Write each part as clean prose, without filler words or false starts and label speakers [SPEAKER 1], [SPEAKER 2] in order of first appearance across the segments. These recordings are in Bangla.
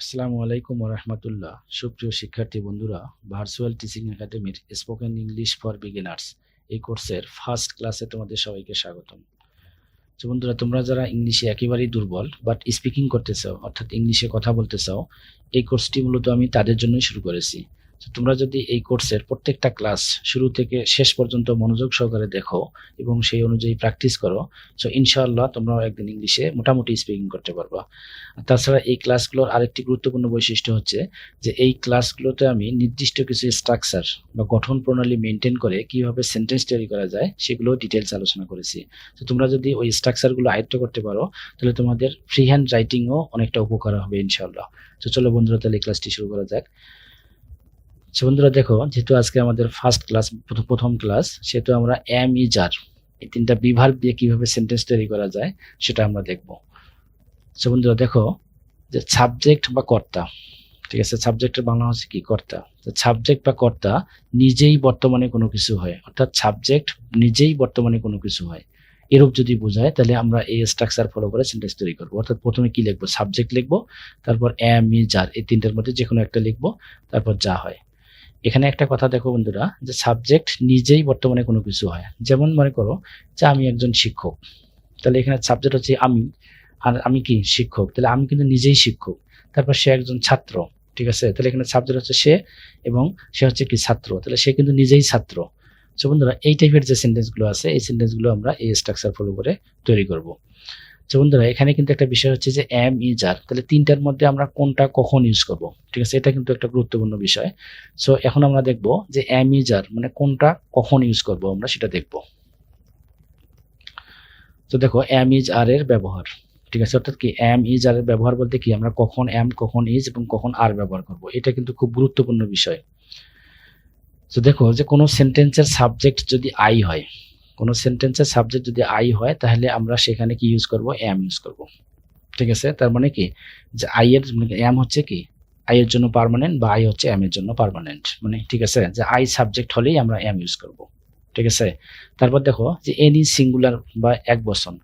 [SPEAKER 1] আসসালামু আলাইকুম রাহমাতুল্লাহ। সুপ্রিয় শিক্ষার্থী বন্ধুরা, ভার্চুয়াল টিচিং একাডেমির স্পোকেন ইংলিশ ফর বিগিনার্স এই কোর্সের ফার্স্ট ক্লাসে তোমাদের সবাইকে স্বাগতম। তো বন্ধুরা, তোমরা যারা ইংলিশে একেবারেই দুর্বল বাট স্পিকিং করতে চাও, অর্থাৎ ইংলিশে কথা বলতে চাও, এই কোর্সটি মূলত আমি তাদের জন্যই শুরু করেছি। তো তোমরা যদি এই কোর্সের প্রত্যেকটা ক্লাস শুরু থেকে শেষ পর্যন্ত মনোযোগ সহকারে দেখো এবং সেই অনুযায়ী প্র্যাকটিস করো, সো ইনশাআল্লাহ তোমরাও একদিন ইংলিশে মোটামুটি স্পিকিং করতে পারবা। তাছাড়া এই ক্লাসগুলোর আরেকটি গুরুত্বপূর্ণ বৈশিষ্ট্য হচ্ছে যে এই ক্লাসগুলোতে আমি নির্দিষ্ট কিছু স্ট্রাকচার বা গঠন প্রণালী মেনটেন করে কিভাবে সেন্টেন্স তৈরি করা যায় সেগুলো ডিটেলস আলোচনা করেছি। তো তোমরা যদি ওই স্ট্রাকচারগুলো আয়ত্ত করতে পারো তাহলে তোমাদের ফ্রি হ্যান্ড রাইটিংও অনেকটা উপকার হবে ইনশাআল্লাহ। তো চলো বন্ধুরা, তাহলে এই ক্লাসটি শুরু করা যাক। তো বন্ধুরা দেখো, যেহেতু আজকে আমাদের ফার্স্ট ক্লাস, প্রথম ক্লাস, সেহেতু আমরা এম ইজ আর এই তিনটা বিভাগ দিয়ে কিভাবে সেন্টেন্স তৈরি করা যায় সেটা আমরা দেখব। তো বন্ধুরা দেখো, যে সাবজেক্ট বা কর্তা, ঠিক আছে, সাবজেক্টের বাংলা হচ্ছে কি? কর্তা। তো সাবজেক্ট বা কর্তা নিজেই বর্তমানে কোনো কিছু হয়, অর্থাৎ সাবজেক্ট নিজেই বর্তমানে কোনো কিছু হয়, এরূপ যদি বোঝায় তাহলে আমরা এই স্ট্রাকচার ফলো করে সেন্টেন্স তৈরি করবো। অর্থাৎ প্রথমে কি লিখবো? সাবজেক্ট লিখবো, তারপর এম ইজ আর, এই তিনটার মধ্যে যে কোনো একটা লিখবো, তারপর যা হয়। এখানে একটা কথা দেখো বন্ধুরা, যে সাবজেক্ট নিজেই বর্তমানে কোনো কিছু হয়। যেমন মনে করো যে আমি একজন শিক্ষক, তাহলে এখানে সাবজেক্ট হচ্ছে আমি, আর আমি কি? শিক্ষক। তাহলে আমি কিন্তু নিজেই শিক্ষক। তারপর সে একজন ছাত্র, ঠিক আছে, তাহলে এখানে সাবজেক্ট হচ্ছে সে এবং সে হচ্ছে কি? ছাত্র। তাহলে সে কিন্তু নিজেই ছাত্র। তো বন্ধুরা, এই টাইপের যে সেন্টেন্সগুলো আছে এই সেন্টেন্সগুলো আমরা এই স্ট্রাকচার ফলো করে তৈরি করব। তো বন্ধুরা, এখানে কিন্তু একটা বিষয় হচ্ছে যে এম ইজ আর, তাহলে তিনটার মধ্যে আমরা কোনটা কখন ইউজ করব, ঠিক আছে, এটা কিন্তু একটা গুরুত্বপূর্ণ বিষয়। সো এখন আমরা দেখব যে এম ইজ আর মানে কোনটা কখন ইউজ করব, আমরা সেটা দেখব। তো দেখো, এম ইজ আর এর ব্যবহার, ঠিক আছে, অর্থাৎ কি এম ইজ আর এর ব্যবহার বলতে কি আমরা কখন এম, কখন ইজ এবং কখন আর ব্যবহার করব, এটা কিন্তু খুব গুরুত্বপূর্ণ বিষয়। তো দেখো, যে কোনো সেন্টেন্সের সাবজেক্ট যদি আই হয়, কোনো সেন্টেন্সের সাবজেক্ট যদি আই হয় তাহলে আমরা সেখানে কি ইউজ করব? এম ইউজ করব, ঠিক আছে। তার মানে কি, যে আই এর এম হচ্ছে কি? আই এর জন্য পার্মানেন্ট, বা আই হচ্ছে এম এর জন্য পার্মানেন্ট, মানে ঠিক আছে, যে আই সাবজেক্ট হলেই আমরা এম ইউজ করব, ঠিক আছে। তারপর দেখো, যে এনি সিঙ্গুলার বা এক বচন,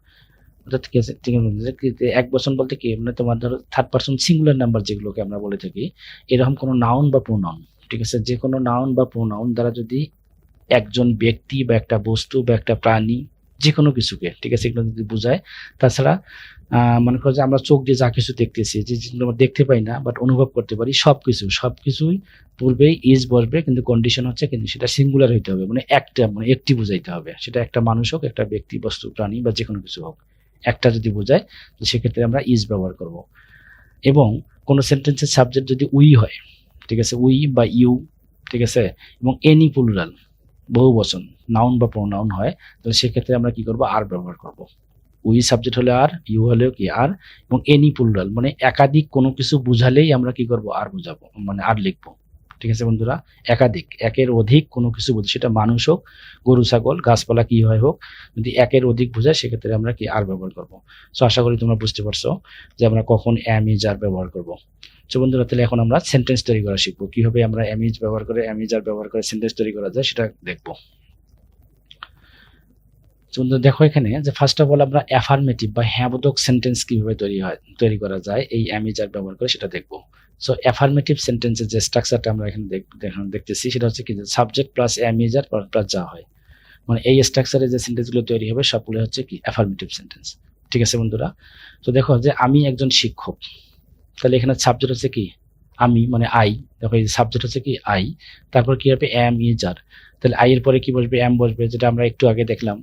[SPEAKER 1] অর্থাৎ কি আছে, ঠিক আছে, এক বচন বলতে কি মানে তোমার ধরো থার্ড পারসন সিঙ্গুলার নাম্বার যেগুলোকে আমরা বলে থাকি, এরকম কোনো নাউন বা প্রোনাউন, ঠিক আছে, যে কোনো নাউন বা প্রোনাউন দ্বারা যদি একজন ব্যক্তি বা একটা বস্তু বা একটা প্রাণী, যে কোনো কিছুকে, ঠিক আছে, এগুলো যদি বোঝায়। তাছাড়া মনে করো যে আমরা চোখ দিয়ে যা কিছু দেখতেছি, যে যেগুলো আমরা দেখতে পাই না বাট অনুভব করতে পারি, সবকিছুই পূর্বেই ইজ বসবে, কিন্তু কন্ডিশন হচ্ছে কিন্তু সেটা সিঙ্গুলার হইতে হবে, মানে একটা, মানে একটি বুঝাইতে হবে, সেটা একটা মানুষ হোক, একটা ব্যক্তি, বস্তু, প্রাণী বা যে কোনো কিছু হোক, একটা যদি বোঝায় তো সেক্ষেত্রে আমরা ইজ ব্যবহার করব। এবং কোনো সেন্টেন্সের সাবজেক্ট যদি উই হয়, ঠিক আছে, উই বা ইউ, ঠিক আছে, এবং এনি প্লুরাল বহু বচন নাউন বা প্রোনাউন হয়, তাহলে সেক্ষেত্রে আমরা কি করব? আর ব্যবহার করব। উই সাবজেক্ট হলে আর, ইউ হলেও কি আর, এবং এনি প্লুরাল মানে একাধিক কোনো কিছু বুঝালেই আমরা কি করব? আর বুঝাবো, মানে আর লিখবো, ঠিক আছে বন্ধুরা। একাধিক, একের অধিক কোনো কিছু বুঝে, সেটা মানুষ হোক, গরু, ছাগল, গাছপালা কি হয় হোক, যদি একের অধিক বোঝায় সেক্ষেত্রে আমরা কি? আর ব্যবহার করব। সো আশা করি তোমরা বুঝতে পারছো যে আমরা কখন এম ইজ আর ব্যবহার করব। তো বন্ধুরা, তাহলে এখন আমরা সেন্টেন্স তৈরি করা শিখবো, কিভাবে আমরা এম ইজ ব্যবহার করে, এম ইজ আর ব্যবহার করে সেন্টেন্স তৈরি করা যায় সেটা দেখবো। দেখো এখানে, যে ফার্স্ট অফ অল আমরা অ্যাফার্মেটিভ বা হ্যাঁবোধক সেন্টেন্স কিভাবে তৈরি করা যায় এই অ্যামিজার ব্যবহার করে সেটা দেখবো। সো অ্যাফার্মেটিভ সেন্টেন্সের যে স্ট্রাকচারটা আমরা এখানে দেখতেছি সেটা হচ্ছে কি, সাবজেক্ট প্লাস অ্যামিজার প্লাস যা হয়, মানে এই স্ট্রাকচারে যে সেন্টেন্সগুলো তৈরি হবে সবগুলো হচ্ছে কি? অ্যাফার্মেটিভ সেন্টেন্স, ঠিক আছে বন্ধুরা। তো দেখো, যে আমি একজন শিক্ষক, তাহলে এখানে সাবজেক্ট হচ্ছে কি? আমি, মানে আই। দেখো এই সাবজেক্ট হচ্ছে কি? আই। তারপর কি হবে? এম ইজ আর। তাহলে আই এর পরে কি বসবে? এম বসবে, যেটা আমরা একটু আগে দেখলাম।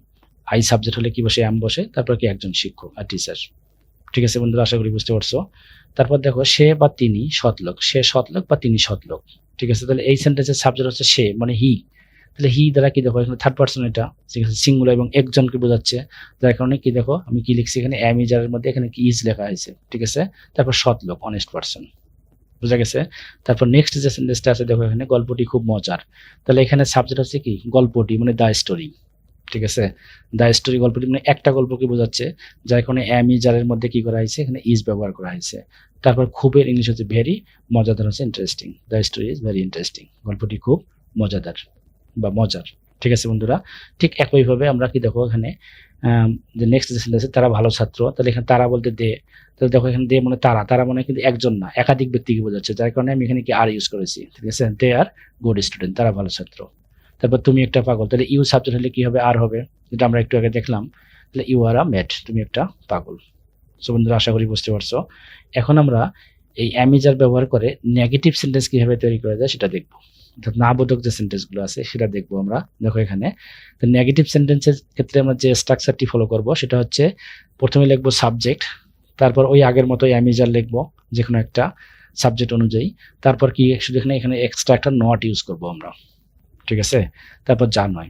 [SPEAKER 1] আই সাবজেক্ট হলে কি বসে? এম বসে। তারপর কি? একজন শিক্ষক আর টিচার, ঠিক আছে বন্ধুরা, আশা করি বুঝতে পারছো। তারপর দেখো, সে বা তিনি সৎলোক, সে সৎলোক বা তিনি সৎলোক, ঠিক আছে। তাহলে এই সেন্টেন্সের সাবজেক্ট হচ্ছে সে, মানে হি। তাহলে হি দ্বারা কি দেখো, এখানে থার্ড পার্সন, এটা ঠিক আছে, সিঙ্গুলার এবং একজনকে বোঝাচ্ছে, যার কারণে কি দেখো আমি কি লিখছি এখানে? এম ইজ এর মধ্যে এখানে কি ইজ লেখা হয়েছে, ঠিক আছে। তারপর সৎলোক, অনেস্ট পার্সন, বুঝা গেছে। তারপর নেক্সট যে সেন্টেন্সটা আছে দেখো এখানে, গল্পটি খুব মজার। তাহলে এখানে সাবজেক্ট হচ্ছে কি? গল্পটি, মানে দ্য স্টোরি, ঠিক আছে। দ্য স্টোরি, গল্পটি মানে একটা গল্পকে বোঝাচ্ছে, যার কারণে এম ইজ আর এর মধ্যে কি করা হয়েছে? এখানে ইজ ব্যবহার করা হয়েছে। তারপর খুবের ইংলিশ হচ্ছে ভেরি, মজাদার হচ্ছে interesting. The story is very interesting, গল্পটি খুব মজাদার বা মজার, ঠিক আছে বন্ধুরা, ঠিক একইভাবে আমরা কি দেখো এখানে যে নেক্সট যে সেন্টেন্স তারা ভালো ছাত্র, তাহলে এখানে তারা বলতে দে, তাহলে দেখো এখানে দে মানে তারা মানে কিন্তু একজন না একাধিক ব্যক্তিকে বোঝাচ্ছে, যার কারণে আমি এখানে কি আর ইউজ করেছি। ঠিক আছে, দে আর গুড স্টুডেন্ট, তারা ভালো ছাত্র। তারপর তুমি একটা পাগল, তাহলে ইউ সাবজেক্ট হলে কি হবে, আর হবে, যেটা আমরা একটু আগে দেখলাম। তাহলে ইউ আর আ ম্যাড, তুমি একটা পাগল। সো বন্ধুরা আশা করি বুঝতে পারছো। এখন আমরা এই অ্যামিজার ব্যবহার করে নেগেটিভ সেন্টেন্স কিভাবে তৈরি করা যায় সেটা দেখবো, অর্থাৎ না বোধক যে সেন্টেন্সগুলো আছে সেটা দেখবো আমরা। দেখো এখানে তো নেগেটিভ সেন্টেন্সের ক্ষেত্রে আমরা যে স্ট্রাকচারটি ফলো করব সেটা হচ্ছে প্রথমে লিখবো সাবজেক্ট, তারপর ওই আগের মতো অ্যামিজার লিখবো যে কোনো একটা সাবজেক্ট অনুযায়ী, তারপর কি শুধু এখানে এক্সট্রা একটা নট ইউজ করবো আমরা। ঠিক আছে, তারপর যা নয়,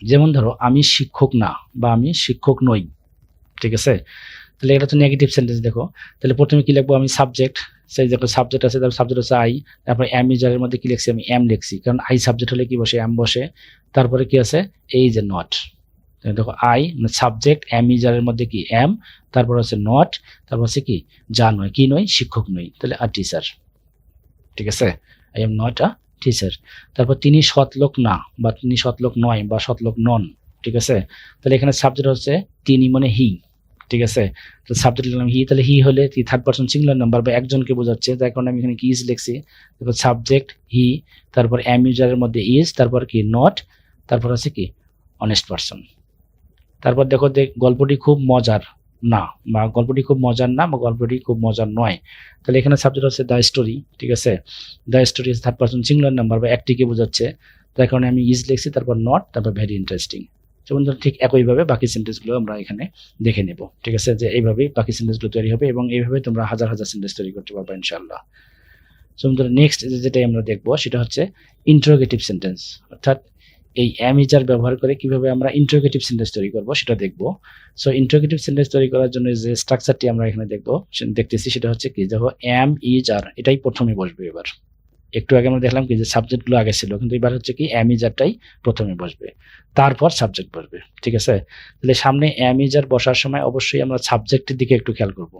[SPEAKER 1] যেমন ধরো আমি শিক্ষক না বা আমি শিক্ষক নই। ঠিক আছে, তাহলে এটা তো নেগেটিভ সেন্টেন্স। দেখো তাহলে প্রথমে কি লিখবো, আমি সাবজেক্ট, সেই যে সাবজেক্ট আছে তারপর সাবজেক্ট হচ্ছে আই, তারপরে অ্যামিজারের মধ্যে কি লিখছি, আমি এম লিখছি, কারণ আই সাবজেক্ট হলে কি বসে, এম বসে। তারপরে কি আছে, এই যে নট, দেখো আই মানে সাবজেক্ট, অ্যামিজারের মধ্যে কি এম, তারপর হচ্ছে নট, তারপর হচ্ছে কি যা নয়, কি নয়, শিক্ষক নই, তাহলে আ টিচার। ঠিক আছে, I am not a teacher. তারপর তিনি সৎলোক না বা তিনি সৎলোক নয় বা সৎলোক নন। ঠিক আছে, তাহলে এখানে সাবজেক্ট হচ্ছে তিনি মানে হি। ঠিক আছে, তো সাবজেক্ট লিখলাম হি, তাহলে হি হলে কি থার্ড পারসন সিঙ্গুলার নাম্বার বা একজনকে বোঝাচ্ছে, যার কারণে আমি এখানে কি ইজ লিখছি। তারপর সাবজেক্ট হি, তারপর অ্যামিউজারের মধ্যে ইজ, তারপর কি নট, তারপর আছে কি অনেস্ট পারসন। তারপর দেখো গল্পটি খুব মজার না বা গল্পটি খুব মজার না বা গল্পটি খুব মজার নয়, তাহলে এখানে সাবজেক্ট হচ্ছে দ্য স্টোরি। ঠিক আছে, the story third person singular number বা একটিকে বোঝাচ্ছে, যার কারণে আমি ইজ লিখছি, তারপর নট, তারপর ভেরি ইন্টারেস্টিং। যেমন ঠিক একইভাবে বাকি সেন্টেন্সগুলো আমরা এখানে দেখে নেব। ঠিক আছে, যে এইভাবেই বাকি সেন্টেন্সগুলো তৈরি হবে এবং এইভাবে তোমরা হাজার হাজার সেন্টেন্স তৈরি করতে পারবে ইনশাআল্লাহ। সো নেক্সট যেটাই আমরা দেখবো সেটা হচ্ছে ইন্টারোগেটিভ সেন্টেন্স, অর্থাৎ এই অ্যামিজার ব্যবহার করে কিভাবে আমরা ইন্টারোগেটিভ সেন্টেন্স তৈরি করব সেটা দেখবো। সো ইন্টারোগেটিভ সেন্টেন্স তৈরি করার জন্য যে স্ট্রাকচারটি আমরা এখানে দেখতেছি সেটা হচ্ছে কি, দেখো এম ইজ আর এটাই প্রথমে বসবে। এবার একটু আগে আমরা দেখলাম কি যে সাবজেক্টগুলো আগে ছিল, কিন্তু এবার হচ্ছে কি এম ইজ আরটাই প্রথমে বসবে, তারপর সাবজেক্ট বসবে। ঠিক আছে, তাহলে সামনে এম ইজ আর বসার সময় অবশ্যই আমরা সাবজেক্টের দিকে একটু খেয়াল করব,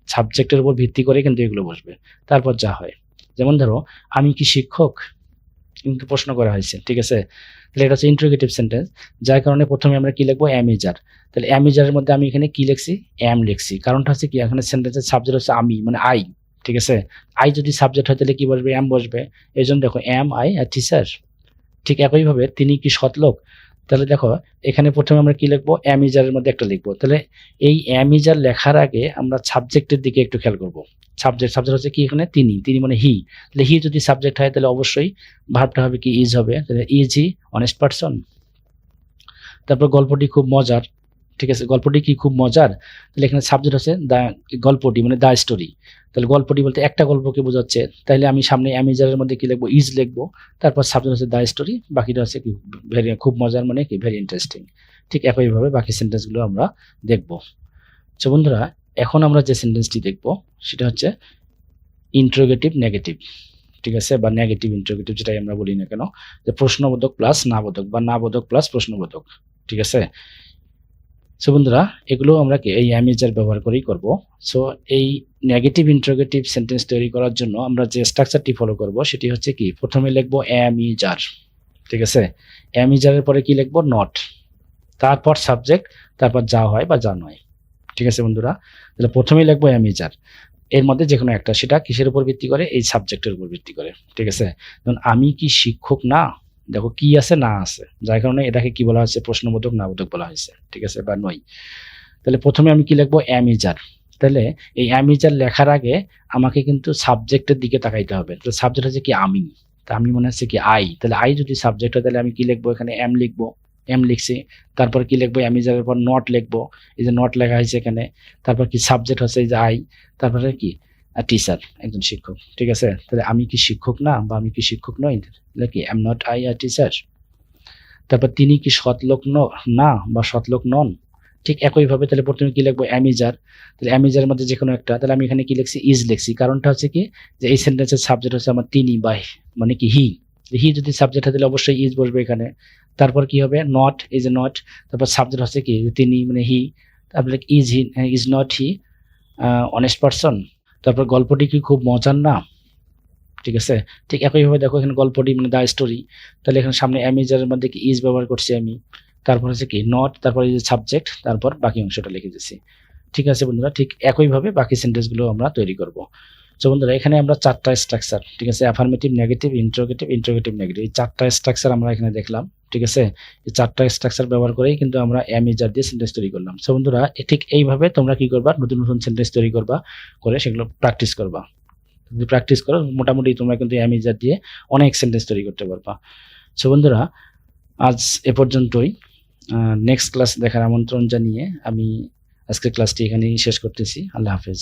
[SPEAKER 1] সাবজেক্টের উপর ভিত্তি করে কিন্তু এগুলো বসবে, তারপর যা হয়। যেমন ধরো আমি কি শিক্ষক, কিন্তু প্রশ্ন করা হয়েছে। ঠিক আছে, তাহলে এটা হচ্ছে ইন্টারোগেটিভ সেন্টেন্স, যার কারণে প্রথমে আমরা কি লিখবো, অ্যামিজার। তাহলে অ্যামিজারের মধ্যে আমি এখানে কি লিখছি, এম লিখছি, কারণটা হচ্ছে কি এখানে সেন্টেন্সের সাবজেক্ট হচ্ছে আমি মানে আই। ঠিক আছে, আই যদি সাবজেক্ট হয় তাহলে কি বসবে, এম বসবে। এই জন্য দেখো এম আই আ টিচার। ঠিক একইভাবে তিনি কি সৎলোক, তাহলে দেখো এখানে প্রথমে আমরা কি লিখবো, অ্যামিজারের মধ্যে একটা লিখবো। তাহলে এই অ্যামিজার লেখার আগে আমরা সাবজেক্টের দিকে একটু খেয়াল করবো। সাবজেক্ট হচ্ছে কি এখানে তিনি মানে হি, তাহলে হি যদি সাবজেক্ট হয় তাহলে অবশ্যই ভার্বটা হবে কি ইজ হবে, তাহলে ইজ হি অনেস্ট পারসন। তারপর গল্পটি খুব মজার। ঠিক আছে, গল্পটি কি খুব মজার, তাহলে এখানে সাবজেক্ট হচ্ছে দ্য, গল্পটি মানে দ্য স্টোরি, তাহলে গল্পটি বলতে একটা গল্পকে বোঝাচ্ছে, তাহলে আমি সামনে অ্যামিজারের মধ্যে কি লিখবো, ইজ লিখবো, তারপর সাবজেক্ট হচ্ছে দ্য স্টোরি, বাকিটা হচ্ছে কি ভেরি খুব মজার মানে কি ভেরি ইন্টারেস্টিং। ঠিক একইভাবে বাকি সেন্টেন্সগুলো আমরা দেখবো। তো বন্ধুরা এখন আমরা যে সেন্টেন্সটি দেখবো সেটা হচ্ছে ইন্টারোগেটিভ নেগেটিভ। ঠিক আছে, বা নেগেটিভ ইন্টারোগেটিভ যেটাই আমরা বলি না কেন, যে প্রশ্নবোধক প্লাস নাবোধক বা নাবোধক প্লাস প্রশ্নবোধক। ঠিক আছে, সো বন্ধুরা এগুলো আমরা কি এই অ্যামিজার ব্যবহার করেই করব। সো এই নেগেটিভ ইন্টারোগেটিভ সেন্টেন্স তৈরি করার জন্য আমরা যে স্ট্রাকচারটি ফলো করব সেটি হচ্ছে কি, প্রথমে লিখবো অ্যামিজার। ঠিক আছে, অ্যামিজারের পরে কি লিখবো, নট, তারপর সাবজেক্ট, তারপর যা হয় বা যা নয়। ঠিক আছে বন্ধুরা, তাহলে প্রথমেই লিখবো অ্যামিজার, এর মধ্যে যে কোনো একটা, সেটা কিসের উপর ভিত্তি করে, এই সাবজেক্টের উপর ভিত্তি করে। ঠিক আছে, যেমন আমি কি শিক্ষক না, দেখো কি আছে না আছে, যার কারণে এটাকে কি বলা হয়েছে, প্রশ্নবোধক নাবোধক বলা হয়েছে। ঠিক আছে, বা নই। তাহলে প্রথমে আমি কি লিখবো, অ্যামিজার। তাহলে এই অ্যামিজার লেখার আগে আমাকে কিন্তু সাবজেক্টের দিকে তাকাইতে হবে। তাহলে সাবজেক্ট হচ্ছে কি আমি, তা আমি মনে হচ্ছে কি আই, তাহলে আই যদি সাবজেক্ট হয় তাহলে আমি কি লিখবো, এখানে এম লিখবো, এম লিখছি, তারপর কি লিখবো, অ্যামিজারের পর নট লিখবো, এই যে নট লেখা হয়েছে এখানে, তারপর কি সাবজেক্ট হচ্ছে এই যে আই, তারপরে কি টিচার, একজন শিক্ষক। ঠিক আছে, তাহলে আমি কি শিক্ষক না বা আমি কি শিক্ষক নই, তাহলে কি am not I a teacher. তারপর তিনি কি সৎলোক না বা সৎলোক নন। ঠিক একইভাবে তাহলে প্রথমে কি লিখবো, অ্যামিজার, তাহলে অ্যামিজারের মধ্যে যে কোনো একটা, তাহলে আমি এখানে কি লিখছি, ইজ লিখছি, কারণটা হচ্ছে কি যে এই সেন্টেন্সের সাবজেক্ট হচ্ছে আমার তিনি বা মানে কি হি, হি যদি সাবজেক্ট হয় তাহলে অবশ্যই ইজ বসবে এখানে। তারপর কি হবে, নট, এই যে নট, তারপর সাবজেক্ট হচ্ছে কি তিনি মানে হি, তারপরে is he, is not he honest person. তারপর গল্পটি কি খুব মজার না, ঠিক আছে? ঠিক একইভাবে দেখো এখানে গল্পটি মানে দ্য স্টোরি, তাহলে এখানে সামনে am is এর মধ্যে কি ইজ ব্যবহার করছি আমি, তারপর হচ্ছে কি নট, তারপর এই যে সাবজেক্ট, তারপর বাকি অংশটা লিখে দিচ্ছি। ঠিক আছে বন্ধুরা, ঠিক একইভাবে বাকি সেন্টেন্সগুলো আমরা তৈরি করব। তো বন্ধুরা এখানে আমরা 4টা স্ট্রাকচার, ঠিক আছে, affirmative, negative, interrogative, interrogative, negative, এই 4টা স্ট্রাকচার আমরা এখানে দেখলাম। ঠিক আছে, এই 4টা স্ট্রাকচার ব্যবহার করেই কিন্তু আমরা am is are দিয়ে সেন্টেন্স তৈরি করলাম। সো বন্ধুরা ঠিক এইভাবে তোমরা কি করবা, নতুন নতুন সেন্টেন্স তৈরি করবা, করে সেগুলো প্র্যাকটিস করবা। যদি প্র্যাকটিস করো মোটামুটি তোমরা কিন্তু am is are দিয়ে অনেক সেন্টেন্স তৈরি করতে পারবা। সো বন্ধুরা আজ এ পর্যন্তই। নেক্সট ক্লাস দেখার আমন্ত্রণ জানিয়ে আমি আজকের ক্লাসটি এখানেই শেষ করতেছি। আল্লাহ হাফেজ।